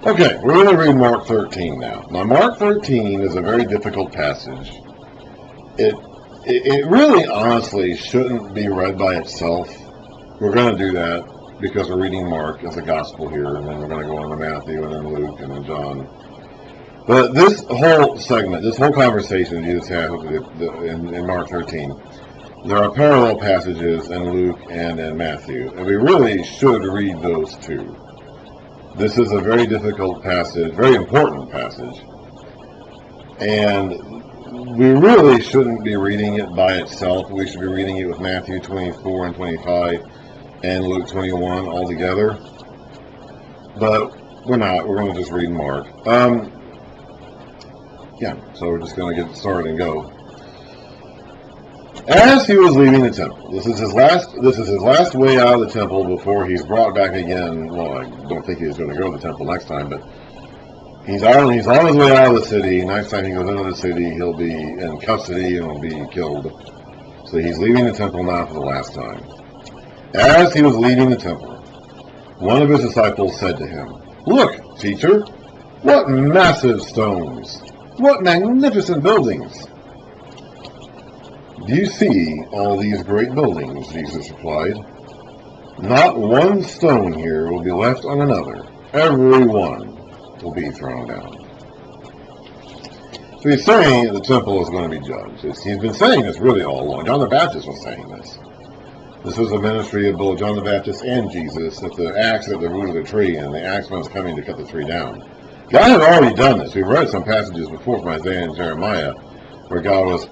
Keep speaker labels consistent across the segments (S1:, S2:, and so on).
S1: Okay, we're going to read Mark 13 now. Now, Mark 13 is a very difficult passage. It really, honestly, shouldn't be read by itself. We're going to do that because we're reading Mark as a gospel here, and then we're going to go on to Matthew, and then Luke, and then John. But this whole segment, this whole conversation Jesus had in Mark 13, there are parallel passages in Luke and in Matthew, and we really should read those two. This is a very difficult passage, very important passage, and we really shouldn't be reading it by itself. We should be reading it with Matthew 24 and 25 and Luke 21 all together, but we're not. We're going to just read Mark. So we're just going to get started and go. As he was leaving the temple, this is his last way out of the temple before he's brought back again. Well, I don't think he's going to go to the temple next time, but he's on his way out of the city. Next time he goes into the city, he'll be in custody and will be killed. So he's leaving the temple now for the last time. As he was leaving the temple, one of his disciples said to him, "Look, teacher, what massive stones! What magnificent buildings!" "Do you see all these great buildings?" Jesus replied. "Not one stone here will be left on another. Every one will be thrown down." So he's saying that the temple is going to be judged. He's been saying this really all along. John the Baptist was saying this. This was the ministry of both John the Baptist and Jesus, that the axe at the root of the tree, and the axeman's coming to cut the tree down. God had already done this. We've read some passages before from Isaiah and Jeremiah where God was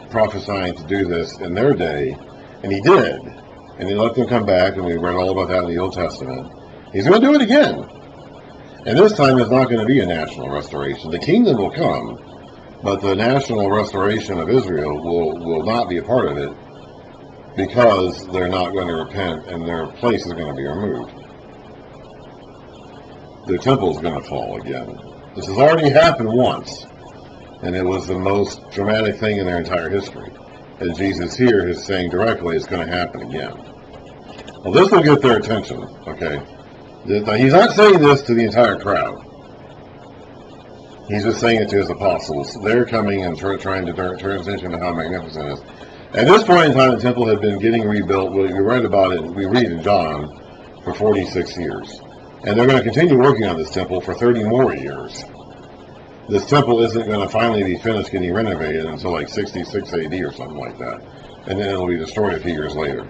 S1: prophesying to do this in their day, and he did. And he let them come back, and we read all about that in the Old Testament. He's going to do it again. And this time it's not going to be a national restoration. The kingdom will come, but the national restoration of Israel will not be a part of it because they're not going to repent, and their place is going to be removed. The temple is going to fall again. This has already happened once, and it was the most dramatic thing in their entire history. And Jesus here is saying directly it's going to happen again. Well, this will get their attention, okay? He's not saying this to the entire crowd. He's just saying it to his apostles. They're coming and trying to turn attention to how magnificent it is. At this point in time, the temple had been getting rebuilt. We read about it, we read in John, for 46 years. And they're going to continue working on this temple for 30 more years. This temple isn't going to finally be finished getting renovated until like 66 AD or something like that. And then it'll be destroyed a few years later.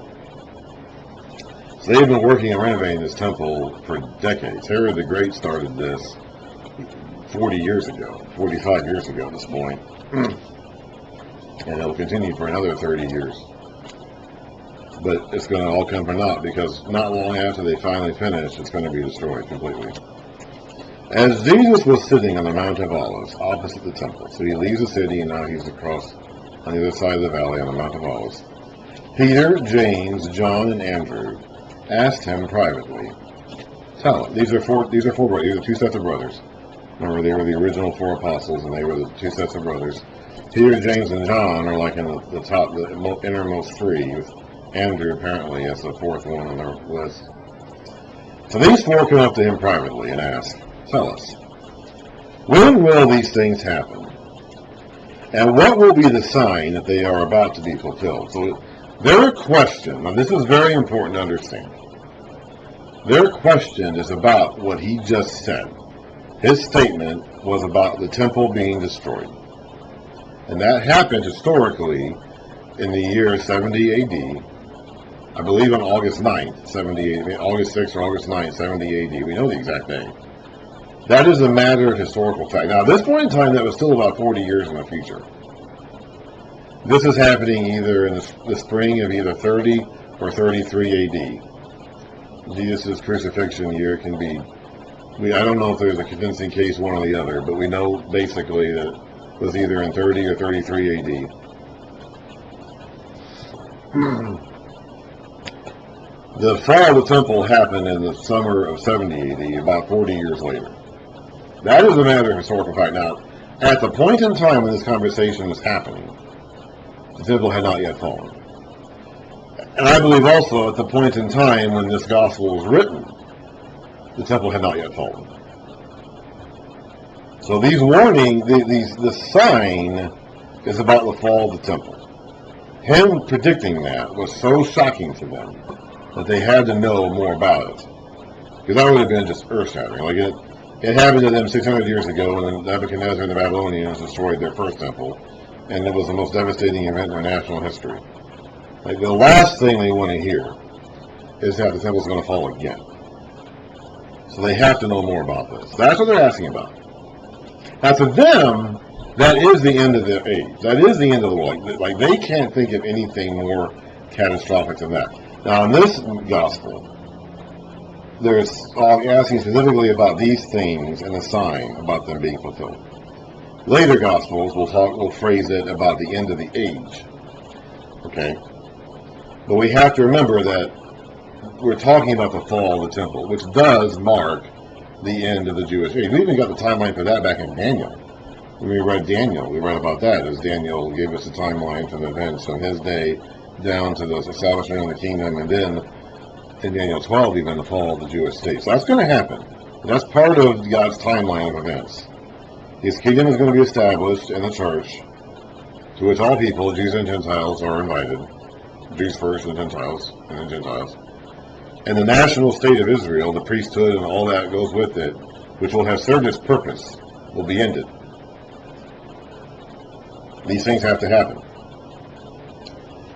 S1: So they've been working on renovating this temple for decades. Herod the Great started this 40 years ago, 45 years ago at this point. And it'll continue for another 30 years. But it's going to all come for naught because not long after they finally finish, it's going to be destroyed completely. As Jesus was sitting on the Mount of Olives opposite the temple, so he leaves the city and now he's across on the other side of the valley on the Mount of Olives, Peter, James, John, and Andrew asked him privately, "Tell him, these are four brothers, these are two sets of brothers. Remember, they were the original four apostles and they were the two sets of brothers. Peter, James, and John are like in the top, the innermost three, with Andrew apparently as the fourth one on their list. So these four come up to him privately and ask, "Tell us, when will these things happen? And what will be the sign that they are about to be fulfilled?" So their question, and this is very important to understand, their question is about what he just said. His statement was about the temple being destroyed. And that happened historically in the year 70 AD. I believe on August 9th, 70 AD, August 6th or August 9th, 70 AD. We know the exact day. That is a matter of historical fact. Now, at this point in time, that was still about 40 years in the future. This is happening either in the spring of either 30 or 33 AD. Jesus' crucifixion year can be, I don't know if there's a convincing case one or the other, but we know basically that it was either in 30 or 33 AD. The fall of the temple happened in the summer of 70 AD, about 40 years later. That is a matter of historical fact. Now, at the point in time when this conversation was happening, the temple had not yet fallen. And I believe also at the point in time when this gospel was written, the temple had not yet fallen. So these warning, the sign is about the fall of the temple. Him predicting that was so shocking to them that they had to know more about it. Because that would have been just earth-shattering. Like it happened to them 600 years ago when Nebuchadnezzar and the Babylonians destroyed their first temple, and it was the most devastating event in their national history. Like the last thing they want to hear is that the temple's going to fall again. So they have to know more about this. That's what they're asking about. Now to them, that is the end of the age. That is the end of the world. Like they can't think of anything more catastrophic than that. Now in this gospel, there's asking specifically about these things and a sign about them being fulfilled. Later gospels will phrase it about the end of the age. Okay? But we have to remember that we're talking about the fall of the temple, which does mark the end of the Jewish age. We even got the timeline for that back in Daniel. When we read Daniel, we read about that as Daniel gave us a timeline from the events from his day down to the establishment of the kingdom, and then in Daniel 12 even the fall of the Jewish state. So that's going to happen. That's part of God's timeline of events. His kingdom is going to be established in the church, to which all people, Jews and Gentiles, are invited. Jews first and Gentiles, and then Gentiles. And the national state of Israel, the priesthood and all that goes with it, which will have served its purpose, will be ended. These things have to happen.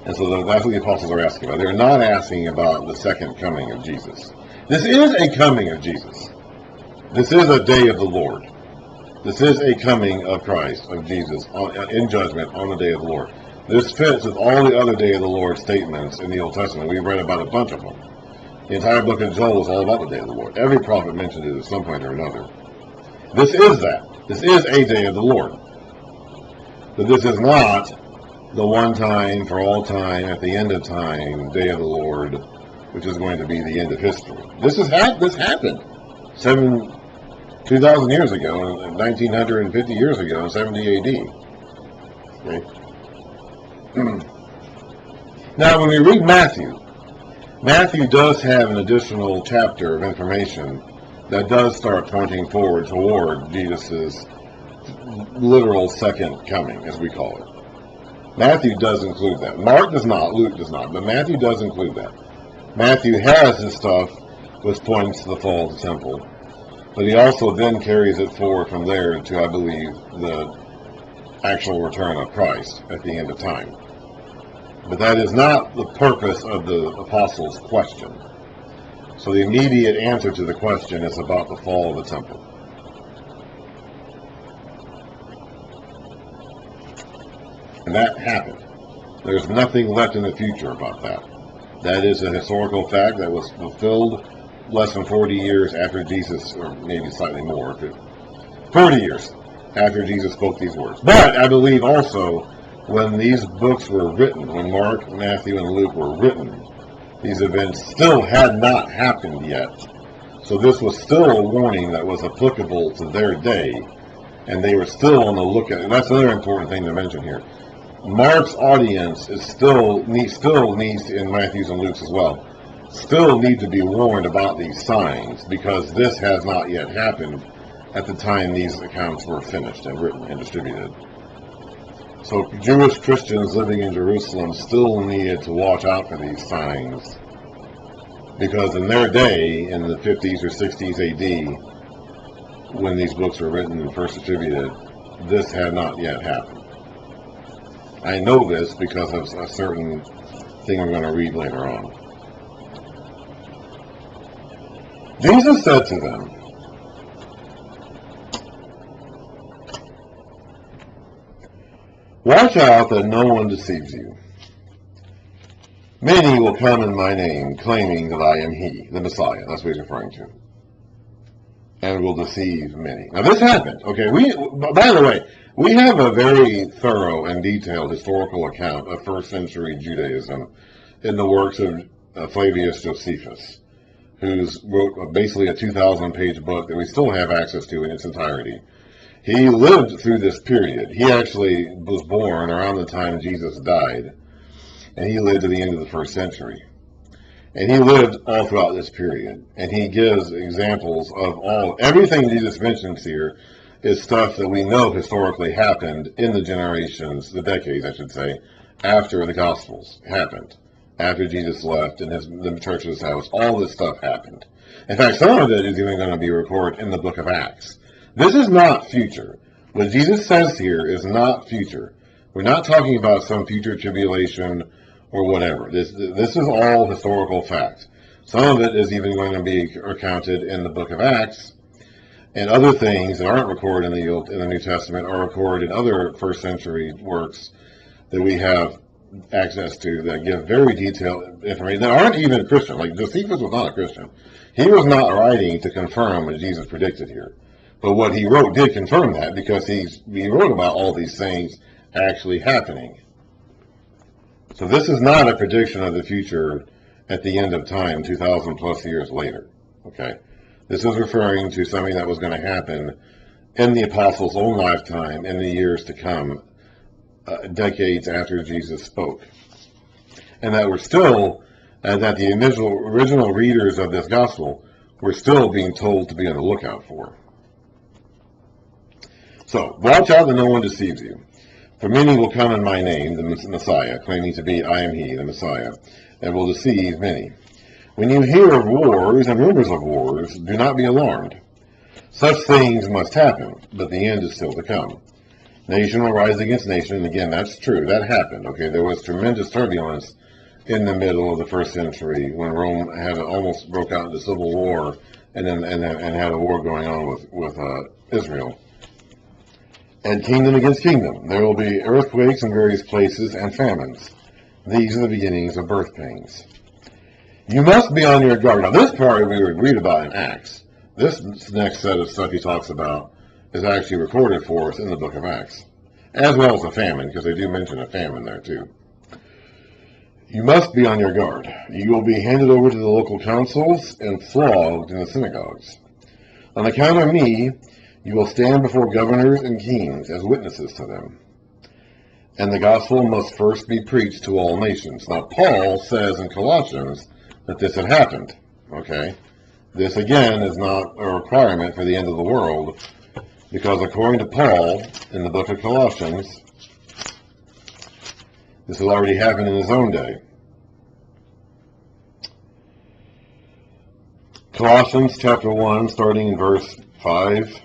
S1: And so that's what the apostles are asking about. They're not asking about the second coming of Jesus. This is a coming of Jesus. This is a day of the Lord. This is a coming of Christ, of Jesus, in judgment on the day of the Lord. This fits with all the other day of the Lord statements in the Old Testament. We've read about a bunch of them. The entire book of Joel is all about the day of the Lord. Every prophet mentioned it at some point or another. This is that. This is a day of the Lord. But this is not the one time, for all time, at the end of time, day of the Lord, which is going to be the end of history. This happened 2,000 years ago, 1950 years ago, in 70 AD. Okay? Now, when we read Matthew does have an additional chapter of information that does start pointing forward toward Jesus' literal second coming, as we call it. Matthew does include that. Mark does not, Luke does not, but Matthew does include that. Matthew has his stuff which points to the fall of the temple, but he also then carries it forward from there to, I believe, the actual return of Christ at the end of time. But that is not the purpose of the apostles' question. So the immediate answer to the question is about the fall of the temple. And that happened. There's nothing left in the future about that. That is a historical fact that was fulfilled less than 40 years after Jesus, or maybe slightly more, 40 years after Jesus spoke these words. But I believe also when these books were written, when Mark, Matthew, and Luke were written, these events still had not happened yet. So this was still a warning that was applicable to their day, and they were still on the lookout. And that's another important thing to mention here. Mark's audience is still needs, in Matthew's and Luke's as well, still need to be warned about these signs, because this has not yet happened at the time these accounts were finished and written and distributed. So Jewish Christians living in Jerusalem still needed to watch out for these signs, because in their day, in the 50s or 60s AD, when these books were written and first distributed, this had not yet happened. I know this because of a certain thing I'm going to read later on. Jesus said to them, "Watch out that no one deceives you. Many will come in my name, claiming that I am he," the Messiah, that's what he's referring to, "and will deceive many." Now this happened, okay? By the way, we have a very thorough and detailed historical account of first century Judaism in the works of Flavius Josephus, who wrote basically a 2,000-page book that we still have access to in its entirety. He lived through this period. He actually was born around the time Jesus died, and he lived to the end of the first century. And he lived all throughout this period, and he gives examples of everything Jesus mentions here is stuff that we know historically happened in the generations, the decades, I should say, after the Gospels happened. After Jesus left and the church's house, all this stuff happened. In fact, some of it is even going to be recorded in the book of Acts. This is not future. What Jesus says here is not future. We're not talking about some future tribulation or whatever. This is all historical fact. Some of it is even going to be recounted in the book of Acts, and other things that aren't recorded in the New Testament are recorded in other first century works that we have access to that give very detailed information that aren't even Christian. Like Josephus was not a Christian. He was not writing to confirm what Jesus predicted here. But what he wrote did confirm that, because he wrote about all these things actually happening. So this is not a prediction of the future at the end of time, 2,000 plus years later. Okay? This is referring to something that was going to happen in the apostles' own lifetime in the years to come, decades after Jesus spoke. And that we're still, that the original readers of this gospel were still being told to be on the lookout for. So, watch out that no one deceives you. For many will come in my name, the Messiah, claiming to be I am he, the Messiah, and will deceive many. When you hear of wars and rumors of wars, do not be alarmed. Such things must happen, but the end is still to come. Nation will rise against nation, and again, that's true. That happened. Okay, there was tremendous turbulence in the middle of the first century when Rome had almost broke out into civil war, and had a war going on with Israel. And kingdom against kingdom. There will be earthquakes in various places and famines. These are the beginnings of birth pains. You must be on your guard. Now, this part we would read about in Acts. This next set of stuff he talks about is actually recorded for us in the book of Acts, as well as a famine, because they do mention a famine there too. You must be on your guard. You will be handed over to the local councils and flogged in the synagogues. On account of me, you will stand before governors and kings as witnesses to them. And the gospel must first be preached to all nations. Now, Paul says in Colossians that this had happened. Okay? This, again, is not a requirement for the end of the world, because according to Paul, in the book of Colossians, this has already happened in his own day. Colossians chapter 1, starting in verse 5.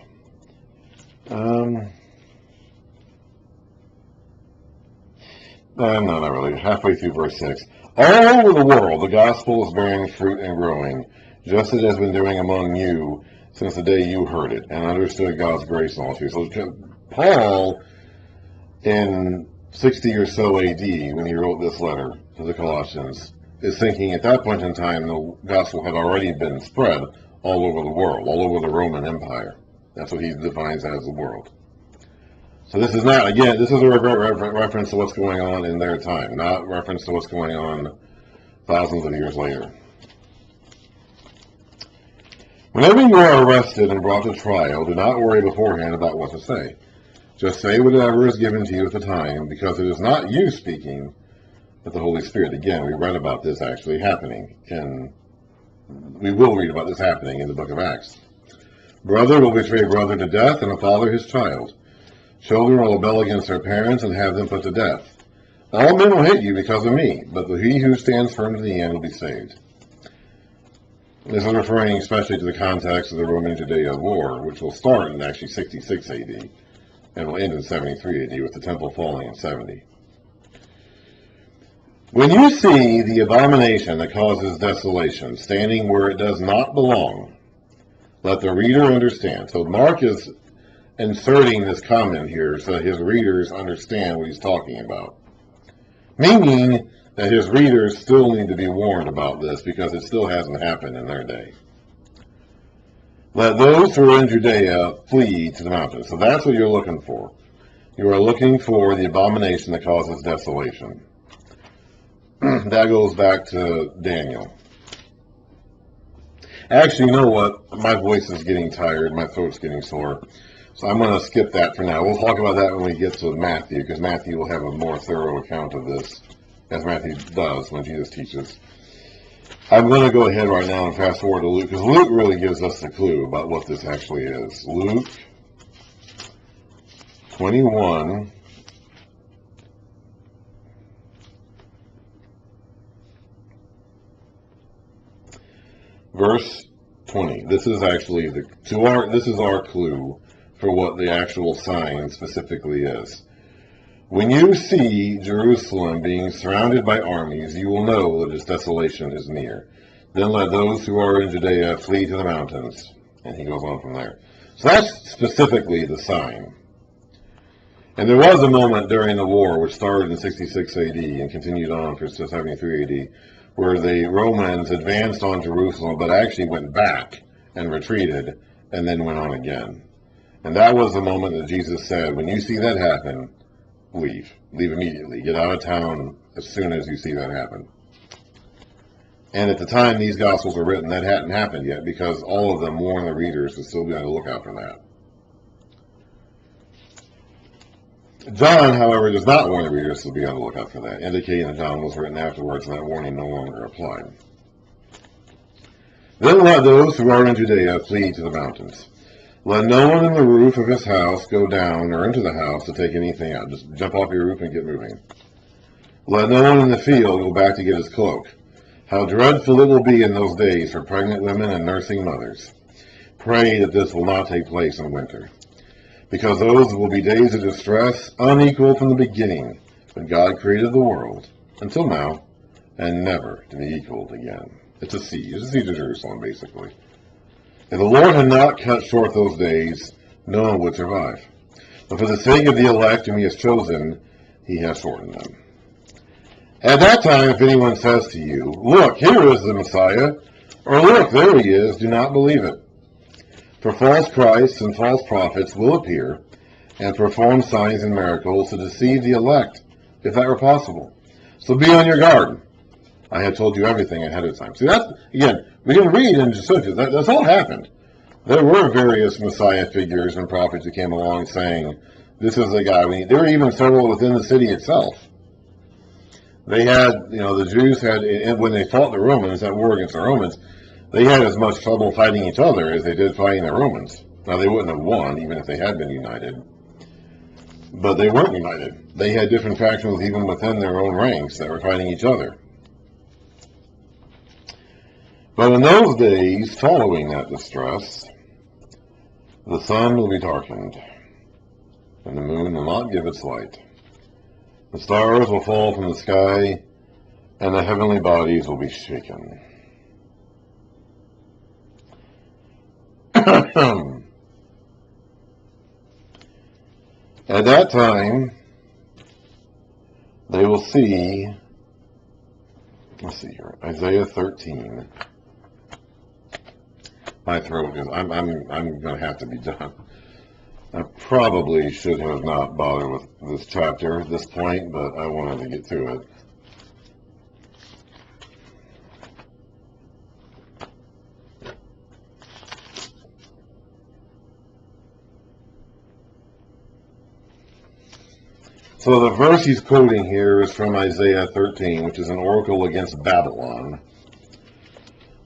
S1: No, not really. Halfway through verse 6. All over the world, the gospel is bearing fruit and growing, just as it has been doing among you since the day you heard it and understood God's grace and all truth. So Paul, in 60 or so AD, when he wrote this letter to the Colossians, is thinking at that point in time the gospel had already been spread all over the world, all over the Roman Empire. That's what he defines as the world. So this is not, again, this is a reference to what's going on in their time, not reference to what's going on thousands of years later. Whenever you are arrested and brought to trial, do not worry beforehand about what to say. Just say whatever is given to you at the time, because it is not you speaking, but the Holy Spirit. Again, we read about this actually happening, and we will read about this happening in the book of Acts. Brother will betray brother to death, and a father his child. Children will rebel against their parents and have them put to death. All men will hate you because of me, but he who stands firm to the end will be saved. This is referring especially to the context of the Roman-Judea war, which will start in actually 66 AD and will end in 73 AD with the temple falling in 70. When you see the abomination that causes desolation standing where it does not belong, let the reader understand. So Mark is inserting this comment here so that his readers understand what he's talking about. Meaning that his readers still need to be warned about this because it still hasn't happened in their day. Let those who are in Judea flee to the mountains. So that's what you're looking for. You are looking for the abomination that causes desolation. That goes back to Daniel. Actually, you know what? My voice is getting tired. My throat's getting sore. So I'm going to skip that for now. We'll talk about that when we get to Matthew, because Matthew will have a more thorough account of this, as Matthew does when Jesus teaches. I'm going to go ahead right now and fast forward to Luke, because Luke really gives us the clue about what this actually is. Luke 21, verse 20. This is actually this is our clue for what the actual sign specifically is. When you see Jerusalem being surrounded by armies, you will know that its desolation is near. Then let those who are in Judea flee to the mountains. And he goes on from there. So that's specifically the sign. And there was a moment during the war, which started in 66 AD and continued on for 73 AD, where the Romans advanced on Jerusalem, but actually went back and retreated, and then went on again. And that was the moment that Jesus said, when you see that happen, leave. Leave immediately. Get out of town as soon as you see that happen. And at the time these Gospels were written, that hadn't happened yet, because all of them warn the readers to still be on the lookout for that. John, however, does not warn the readers to be on the lookout for that, indicating that John was written afterwards and that warning no longer applied. Then let those who are in Judea flee to the mountains. Let no one in the roof of his house go down or into the house to take anything out. Just jump off your roof and get moving. Let no one in the field go back to get his cloak. How dreadful it will be in those days for pregnant women and nursing mothers. Pray that this will not take place in winter, because those will be days of distress unequaled from the beginning, when God created the world, until now, and never to be equaled again. It's a siege. It's a siege of Jerusalem, basically. If the Lord had not cut short those days, no one would survive. But for the sake of the elect whom he has chosen, he has shortened them. At that time, if anyone says to you, look, here is the Messiah, or look, there he is, do not believe it. For false Christs and false prophets will appear and perform signs and miracles to deceive the elect, if that were possible. So be on your guard. I had told you everything ahead of time. See, that's, again, we can read in Josephus, that's all happened. There were various Messiah figures and prophets who came along saying, this is the guy we need. There were even several within the city itself. They had, the Jews had, when they fought the Romans, that war against the Romans, they had as much trouble fighting each other as they did fighting the Romans. Now, they wouldn't have won, even if they had been united. But they weren't united. They had different factions even within their own ranks that were fighting each other. But in those days, following that distress, the sun will be darkened, and the moon will not give its light. The stars will fall from the sky, and the heavenly bodies will be shaken. At that time, they will see, let's see here, Isaiah 13. My throat is, I'm going to have to be done. I probably should have not bothered with this chapter at this point, but I wanted to get through it. So the verse he's quoting here is from Isaiah 13, which is an oracle against Babylon.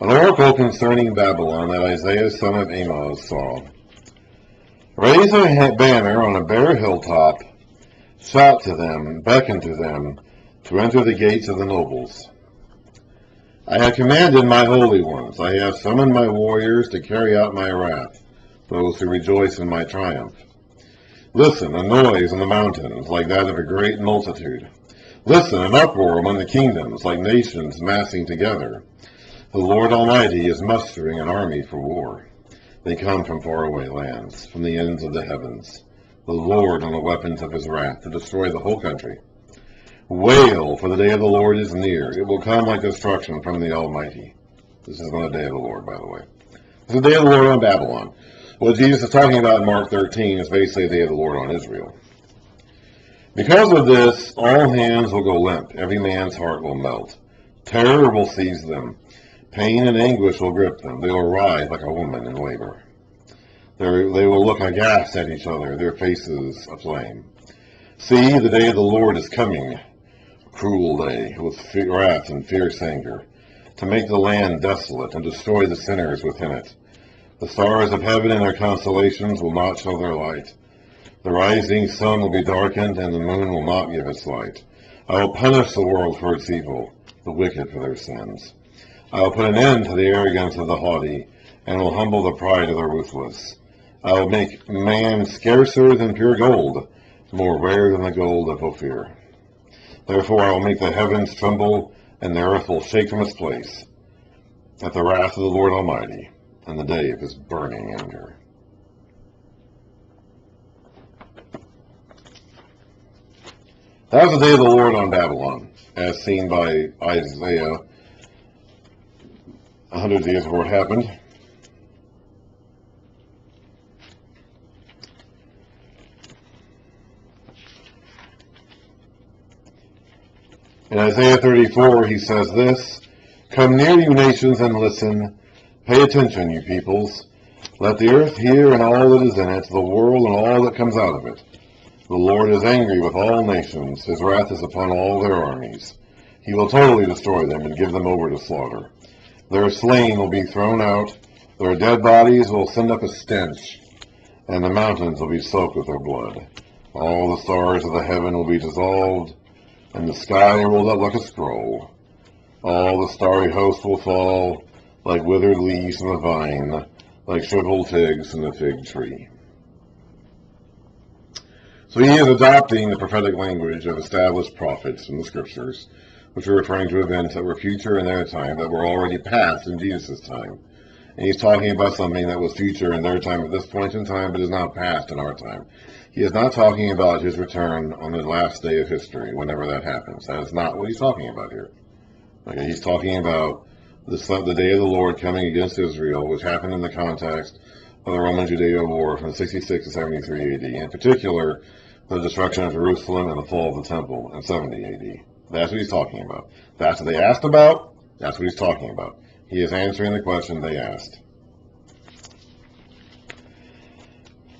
S1: An oracle concerning Babylon that Isaiah son of Amos saw. Raise a banner on a bare hilltop, shout to them, beckon to them, to enter the gates of the nobles. I have commanded my holy ones, I have summoned my warriors to carry out my wrath, those who rejoice in my triumph. Listen, a noise in the mountains, like that of a great multitude. Listen, an uproar among the kingdoms, like nations massing together. The Lord Almighty is mustering an army for war. They come from faraway lands, from the ends of the heavens. The Lord on the weapons of his wrath, to destroy the whole country. Wail, for the day of the Lord is near. It will come like destruction from the Almighty. This is not the day of the Lord, by the way. It's the day of the Lord on Babylon. What Jesus is talking about in Mark 13 is basically the day of the Lord on Israel. Because of this, all hands will go limp. Every man's heart will melt. Terror will seize them. Pain and anguish will grip them. They will writhe like a woman in labor. They will look aghast at each other, their faces aflame. See, the day of the Lord is coming, a cruel day, with wrath and fierce anger, to make the land desolate and destroy the sinners within it. The stars of heaven and their constellations will not show their light. The rising sun will be darkened, and the moon will not give its light. I will punish the world for its evil, the wicked for their sins. I will put an end to the arrogance of the haughty, and will humble the pride of the ruthless. I will make man scarcer than pure gold, more rare than the gold of Ophir. Therefore I will make the heavens tremble, and the earth will shake from its place, at the wrath of the Lord Almighty, and the day of his burning anger. That was the day of the Lord on Babylon, as seen by Isaiah 100 years before it happened. In Isaiah 34, he says this, "Come near, you nations, and listen. Pay attention, you peoples. Let the earth hear and all that is in it, the world and all that comes out of it. The Lord is angry with all nations. His wrath is upon all their armies. He will totally destroy them and give them over to slaughter. Their slain will be thrown out. Their dead bodies will send up a stench, and the mountains will be soaked with their blood. All the stars of the heaven will be dissolved, and the sky rolled up like a scroll. All the starry host will fall like withered leaves from the vine, like shriveled figs from the fig tree." So he is adopting the prophetic language of established prophets in the scriptures, which are referring to events that were future in their time, that were already past in Jesus' time. And he's talking about something that was future in their time at this point in time, but is not past in our time. He is not talking about his return on the last day of history, whenever that happens. That is not what he's talking about here. Okay, he's talking about the day of the Lord coming against Israel, which happened in the context of the Roman-Judeo War from 66 to 73 AD. In particular, the destruction of Jerusalem and the fall of the temple in 70 AD. That's what he's talking about. That's what they asked about. That's what he's talking about. He is answering the question they asked.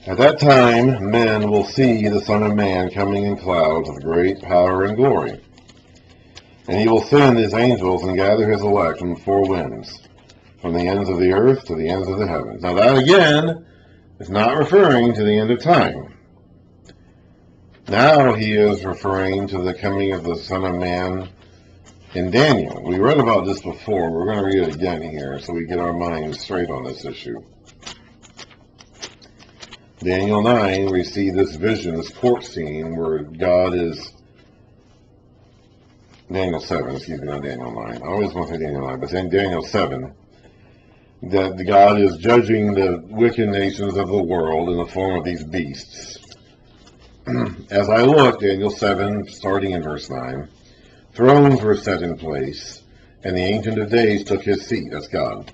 S1: At that time, men will see the Son of Man coming in clouds with great power and glory. And he will send his angels and gather his elect from the four winds, from the ends of the earth to the ends of the heavens. Now that, again, is not referring to the end of time. Now he is referring to the coming of the Son of Man in Daniel. We read about this before. We're going to read it again here so we get our minds straight on this issue. Daniel 9, we see this vision, this court scene where God is... Daniel 7, excuse me, not Daniel 9. I always want to say Daniel 9, but in Daniel 7, that God is judging the wicked nations of the world in the form of these beasts. As I looked, Daniel 7, starting in verse 9, thrones were set in place, and the Ancient of Days took his seat, that's God.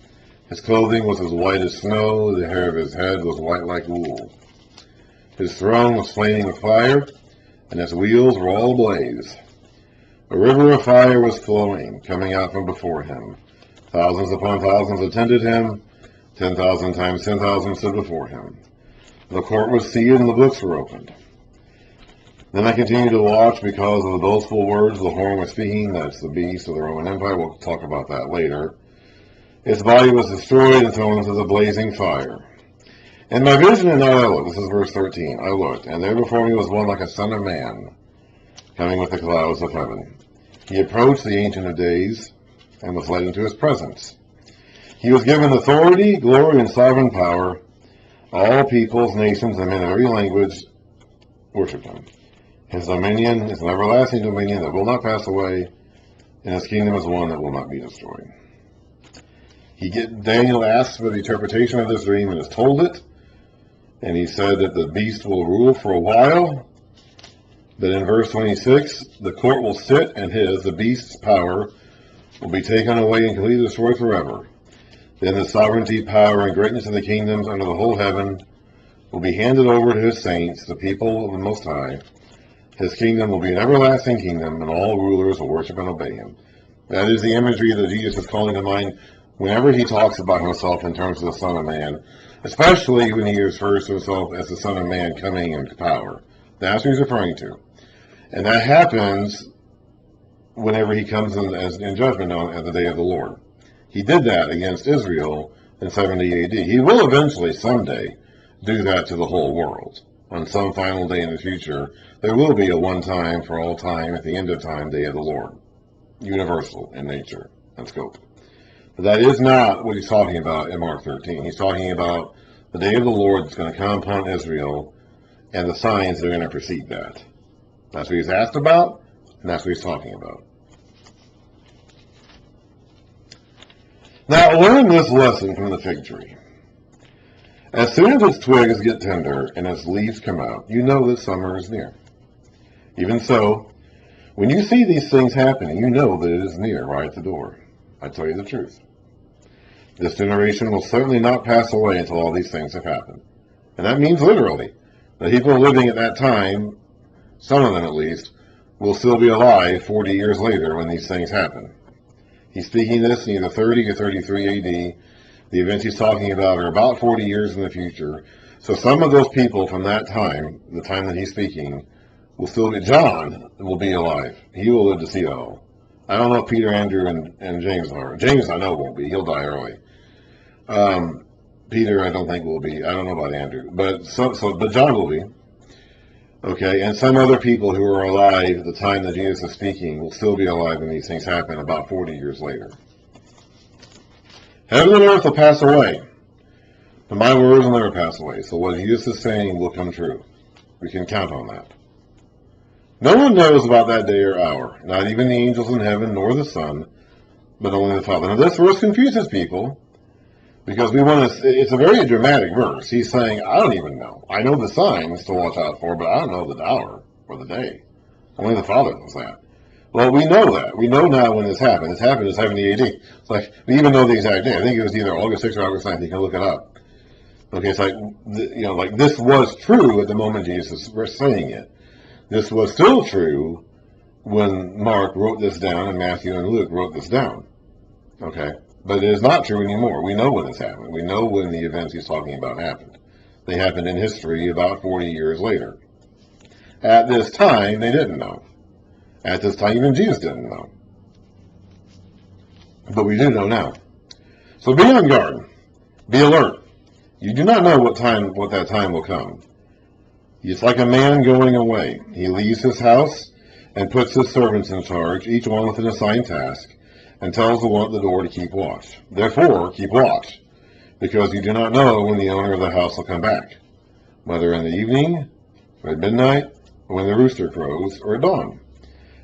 S1: His clothing was as white as snow, the hair of his head was white like wool. His throne was flaming with fire, and his wheels were all ablaze. A river of fire was flowing, coming out from before him. Thousands upon thousands attended him. 10,000 times 10,000 stood before him. The court was sealed and the books were opened. Then I continued to watch because of the boastful words the horn was speaking. That's the beast of the Roman Empire. We'll talk about that later. Its body was destroyed and thrown into the blazing fire. In my vision at night I looked. This is verse 13. I looked, and there before me was one like a son of man, coming with the clouds of heaven. He approached the Ancient of Days and was led into his presence. He was given authority, glory, and sovereign power. All peoples, nations, and men of every language worshipped him. His dominion is an everlasting dominion that will not pass away, and his kingdom is one that will not be destroyed. Daniel asks for the interpretation of this dream and is told it, and he said that the beast will rule for a while. But in verse 26, the court will sit, and the beast's power, will be taken away and completely destroyed forever. Then the sovereignty, power, and greatness of the kingdoms under the whole heaven will be handed over to his saints, the people of the Most High. His kingdom will be an everlasting kingdom, and all rulers will worship and obey him. That is the imagery that Jesus is calling to mind whenever he talks about himself in terms of the Son of Man, especially when he refers to himself as the Son of Man coming in power. That's what he's referring to. And that happens whenever he comes in judgment at the day of the Lord. He did that against Israel in 70 AD. He will eventually, someday, do that to the whole world. On some final day in the future, there will be a one time for all time at the end of time day of the Lord, universal in nature and scope. But that is not what he's talking about in Mark 13. He's talking about the day of the Lord that's going to come upon Israel and the signs that are going to precede that. That's what he's asked about, and that's what he's talking about. Now, learn this lesson from the fig tree. As soon as its twigs get tender and its leaves come out, you know that summer is near. Even so, when you see these things happening, you know that it is near, right at the door. I tell you the truth. This generation will certainly not pass away until all these things have happened. And that means literally. The people living at that time, some of them at least, will still be alive 40 years later when these things happen. He's speaking this in either 30 or 33 AD. The events he's talking about are about 40 years in the future. So some of those people from that time, the time that he's speaking, will still be, John will be alive. He will live to see it all. I don't know if Peter, Andrew, and James are. James I know won't be. He'll die early. Peter I don't think will be. I don't know about Andrew. But John will be. Okay, and some other people who are alive at the time that Jesus is speaking will still be alive when these things happen about 40 years later. Heaven and earth will pass away, but my words will never pass away. So what Jesus is saying will come true. We can count on that. No one knows about that day or hour, not even the angels in heaven nor the Son, but only the Father. Now this verse confuses people because it's a very dramatic verse. He's saying, I don't even know. I know the signs to watch out for, but I don't know the hour or the day. Only the Father knows that. Well, we know that. We know now when this happened. This happened in 70 AD. It's like, we even know the exact day. I think it was either August 6th or August 9th. You can look it up. Okay, it's like this was true at the moment Jesus was saying it. This was still true when Mark wrote this down and Matthew and Luke wrote this down. Okay? But it is not true anymore. We know when this happened. We know when the events he's talking about happened. They happened in history about 40 years later. At this time, they didn't know. At this time, even Jesus didn't know. But we do know now. So be on guard. Be alert. You do not know what that time will come. It's like a man going away. He leaves his house and puts his servants in charge, each one with an assigned task, and tells the one at the door to keep watch. Therefore, keep watch, because you do not know when the owner of the house will come back, whether in the evening, or at midnight, or when the rooster crows, or at dawn.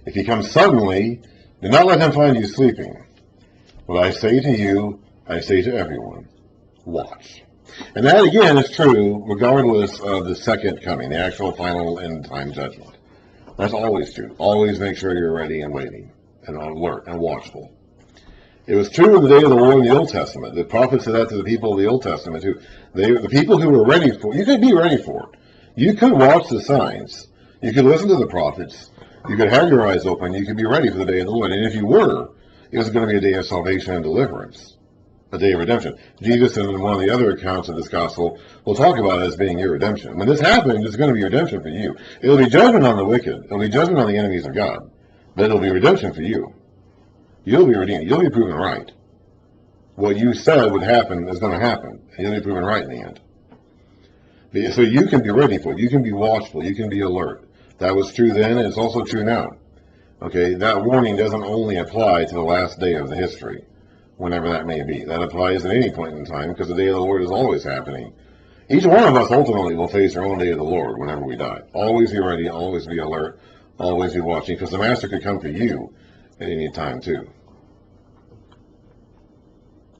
S1: If he comes suddenly, do not let him find you sleeping. What I say to you, I say to everyone, watch. And that, again, is true regardless of the second coming, the actual final end-time judgment. That's always true. Always make sure you're ready and waiting, and alert and watchful. It was true in the day of the Lord in the Old Testament. The prophets said that to the people of the Old Testament, too. The people who were ready for it, you could be ready for it. You could watch the signs. You could listen to the prophets. You could have your eyes open. You could be ready for the day of the Lord. And if you were, it was going to be a day of salvation and deliverance, a day of redemption. Jesus, in one of the other accounts of this gospel, will talk about it as being your redemption. When this happens, it's going to be redemption for you. It'll be judgment on the wicked. It'll be judgment on the enemies of God. But it'll be redemption for you. You'll be redeemed. You'll be proven right. What you said would happen is going to happen. And you'll be proven right in the end. So you can be ready for it. You can be watchful. You can be alert. That was true then, and it's also true now. Okay, that warning doesn't only apply to the last day of the history, whenever that may be. That applies at any point in time, because the day of the Lord is always happening. Each one of us ultimately will face our own day of the Lord whenever we die. Always be ready, always be alert, always be watching, because the Master could come for you at any time too.